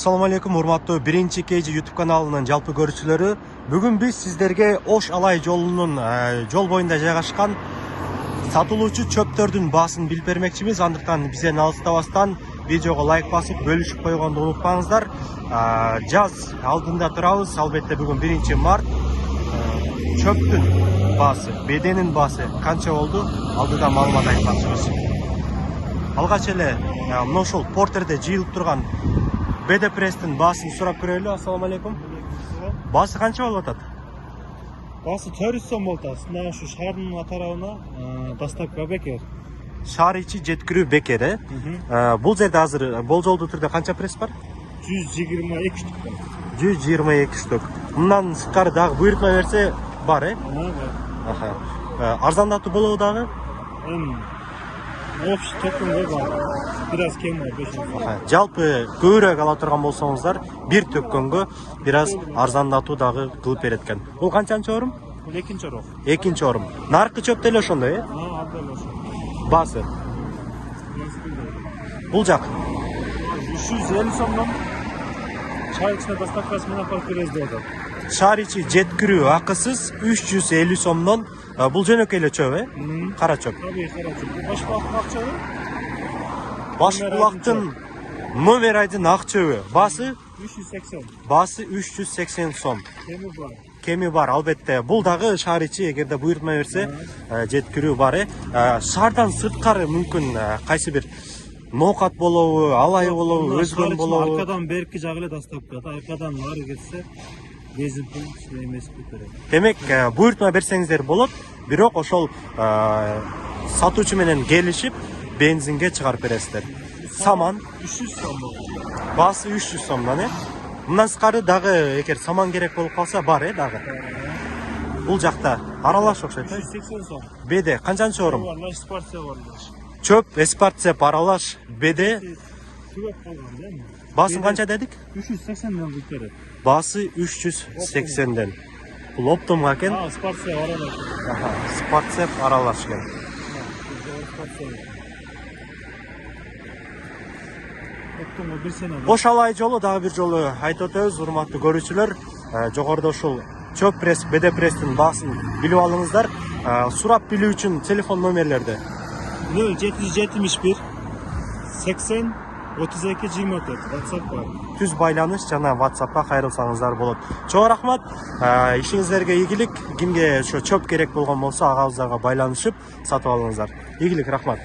Assalamu alaikum, урматтуу Birinchi KG YouTube kanalının жалпы көрүүчүлөрү. Бүгүн биз сиздерге Ош Алай жолунун жол боюнда жайгашкан сатылуучу чөптөрдүн баасын билип бермекчибиз. Андыктан бизден алыстабастан видеого лайк басып, бөлүшүп койгонду унутпаңыздар. Жаз алдында турабыз. Албетте бүгүн 1-март. Чөптүн баасы, беденин баасы канча болду? Алдыда маалымат айтмакчыбыз. Алгач эле мына ошол портерде жыйылып турган Беде пресстин баасын сурап көрөлү. Ассаламу алейкум. Баасы канча болуп атат? Басы 400 сом болот. Мына ушу шаардын тарабына доставка бекер. Шаар ичи жеткирүү бекери. Бул жерде азыр болжолдуу түрдө канча пресс бар? 122 штук бар. 122 штук. Мындан сырткары дагы буйрутма берсе бар, Арзандатуу болобу дагы? Общий төккөнгө бар. Biraz кем бар, 500 сом. Жалпы көбүрөөк ала турган болсоңуздар, бир төккөнгө biraz арзандатуу дагы кылып берет экен. Бул канчанчы орун? Бул экинчи орун. Экинчи орун. Наркы чөп деле ошондой, Абдан ошо. Баасы. Бул жак 350 сомдон чай ичине доставкасы менен алып беребиз деп атат. шаар ичи жеткирүү акысыз 350 сомдон. Бул жөнөкөй эле чөп, Кара чөп. Табигый кара чөп. Баш булактын ак чөбү. Баш булактын номер айдын ак чөбү. Баасы 380. Баасы 380 сом. Кеми бар. Кеми бар, албетте. Бул дагы шаар ичи эгерде буйрутма берсе, жеткирүү бар. Шаардан сырткары мүмкүн кайсы бир ноокат болобу, алай болобу, өзгөн болобу. Аркадан берки жагы эле доставка. Аркадан нары кетсе, бензин пул эмес көтөрөт. Демек, буйрутма берсеңиздер болот, бирок ошол сатуучу менен келишип, бензинге чыгарып бересиздер. Саман 300 сом болот. баасы 300 сомдон, Мындан сырткары дагы эгер саман керек болуп калса бар, дагы. Бул жакта аралаш окшойт, 380 сом. Беде канчанчы орун? Бар, спортия бар. Чөп, эспарцеп, аралаш, беде. Түгөп калган, да? Баасын канча дедик? 380 бүттөрөт. Баасы 380ден. Бул оптомга экен. Спортия бар эле. Спортцеп аралаш экен. Оптомо бир сene. Ош Алай жолу дагы бир жолу айтып өтөбүз, урматтуу көрүүчүлөр. Жогоруда ушул чөп пресс, беде пресстин баасын билип алыңыздар. Сурап билүү үчүн телефон номерлерди 0771 80 32 24 WhatsApp бар. түз байланыш жана WhatsAppка кайрылсаңыздар болот. Чоң рахмат. Ишиңиздерге ийгилик. Кимге ошо чөп керек болгон болсо агабыздарга байланышып сатып алыңыздар. Ийгилик, рахмат.